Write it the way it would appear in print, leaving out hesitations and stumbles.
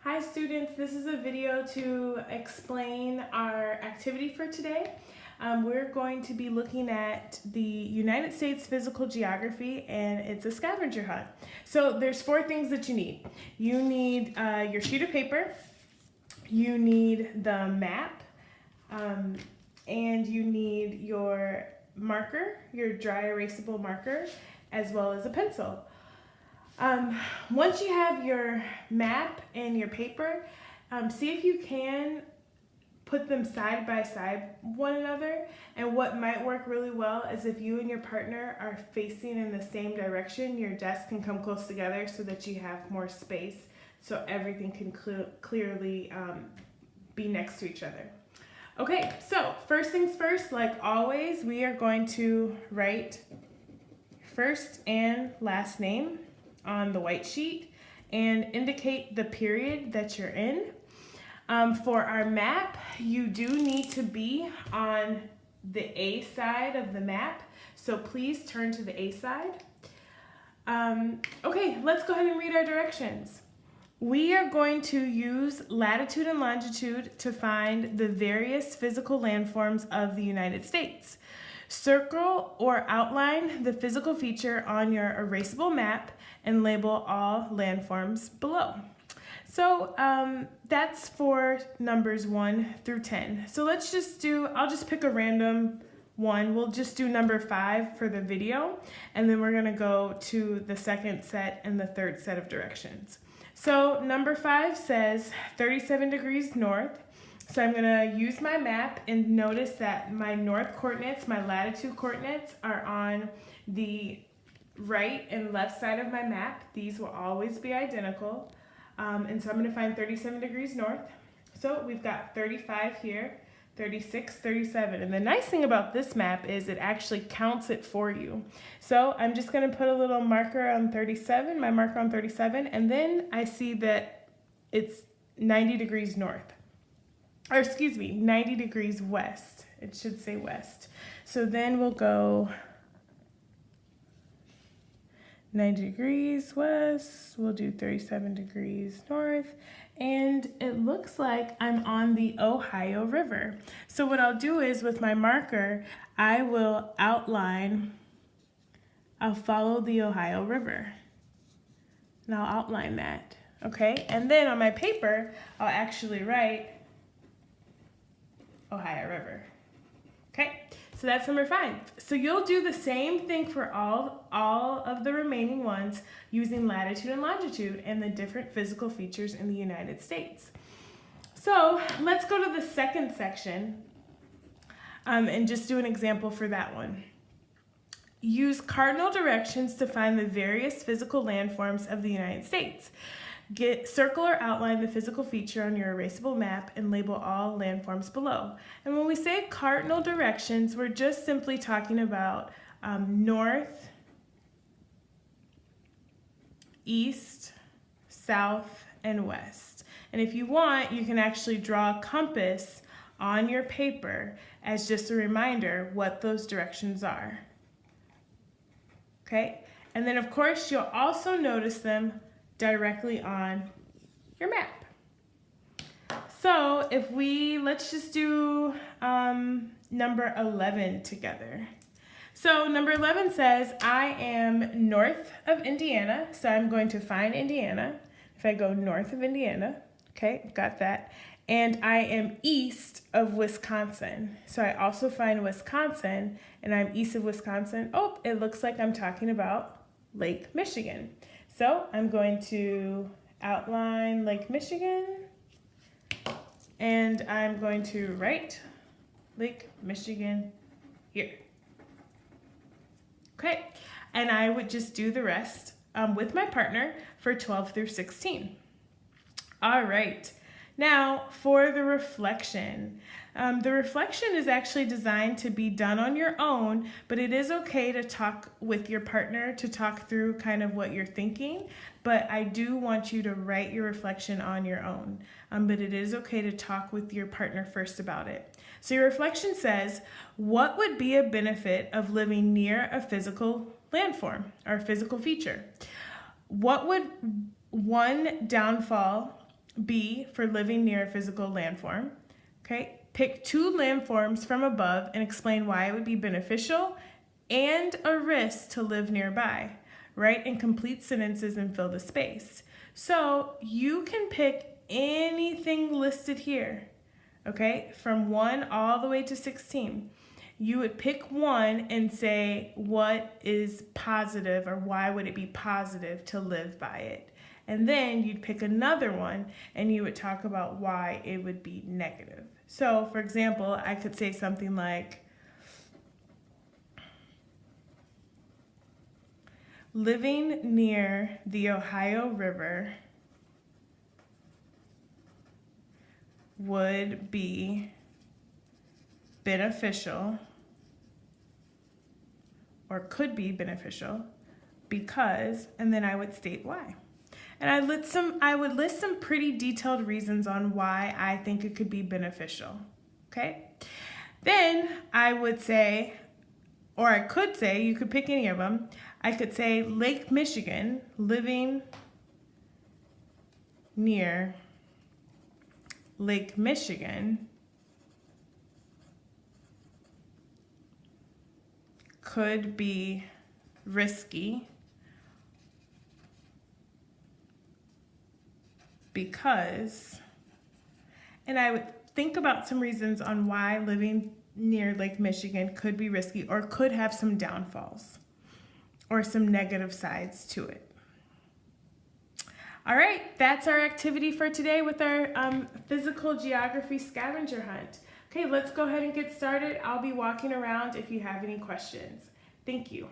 Hi students, this is a video to explain our activity for today. We're going to be looking at the United States physical geography, and it's a scavenger hunt. So there's 4 things that you need. You need your sheet of paper, you need the map, and you need your marker, your dry erasable marker, as well as a pencil. Once you have your map and your paper, see if you can put them side by side one another. And what might work really well is if you and your partner are facing in the same direction, your desks can come close together so that you have more space so everything can clearly be next to each other. Okay, so first things first, like always, we are going to write first and last name on the white sheet and indicate the period that you're in. For our map, you do need to be on the A side of the map, so please turn to the A side. Okay, let's go ahead and read our directions. We are going to use latitude and longitude to find the various physical landforms of the United States. Circle or outline the physical feature on your erasable map and label all landforms below. So that's for numbers 1 through 10. So I'll just pick a random one. We'll just do number 5 for the video, and then we're gonna go to the second set and the third set of directions. So number 5 says 37 degrees north. So I'm gonna use my map and notice that my north coordinates, my latitude coordinates, are on the right and left side of my map. These will always be identical. And so I'm gonna find 37 degrees north. So we've got 35 here, 36, 37. And the nice thing about this map is it actually counts it for you. So I'm just gonna put a little marker on 37, my marker on 37, and then I see that it's 90 degrees north. Or excuse me, 90 degrees west. It should say west. So then we'll go 90 degrees west, we'll do 37 degrees north, and it looks like I'm on the Ohio River. So what I'll do is with my marker, I'll follow the Ohio River. And I'll outline that, okay? And then on my paper, I'll actually write Ohio River. Okay, so that's number 5. So you'll do the same thing for all of the remaining ones using latitude and longitude and the different physical features in the United States. So let's go to the second section and just do an example for that one. Use cardinal directions to find the various physical landforms of the United States. Circle or outline the physical feature on your erasable map and label all landforms below. And when we say cardinal directions, we're just simply talking about north, east, south, and west. And if you want, you can actually draw a compass on your paper as just a reminder what those directions are. Okay? And then of course, you'll also notice them directly on your map. So let's just do number 11 together. So number 11 says, I am north of Indiana, so I'm going to find Indiana. If I go north of Indiana, okay, got that. And I am east of Wisconsin. So I also find Wisconsin, and I'm east of Wisconsin. Oh, it looks like I'm talking about Lake Michigan. So I'm going to outline Lake Michigan, and I'm going to write Lake Michigan here. Okay, and I would just do the rest with my partner for 12 through 16. All right, now for the reflection. The reflection is actually designed to be done on your own, but it is okay to talk with your partner to talk through kind of what you're thinking. But I do want you to write your reflection on your own. But it is okay to talk with your partner first about it. So your reflection says, what would be a benefit of living near a physical landform or a physical feature? What would one downfall B, for living near a physical landform. Okay, pick 2 landforms from above and explain why it would be beneficial and a risk to live nearby. Write in complete sentences and fill the space. So you can pick anything listed here, okay, from 1 all the way to 16. You would pick one and say what is positive or why would it be positive to live by it. And then you'd pick another one and you would talk about why it would be negative. So for example, I could say something like, living near the Ohio River would be beneficial or could be beneficial because, and then I would state why. And I would list some pretty detailed reasons on why I think it could be beneficial, okay? Then I would say, or I could say, you could pick any of them, I could say Lake Michigan, living near Lake Michigan could be risky because, and I would think about some reasons on why living near Lake Michigan could be risky or could have some downfalls or some negative sides to it. All right, that's our activity for today with our physical geography scavenger hunt. Okay, let's go ahead and get started. I'll be walking around if you have any questions. Thank you.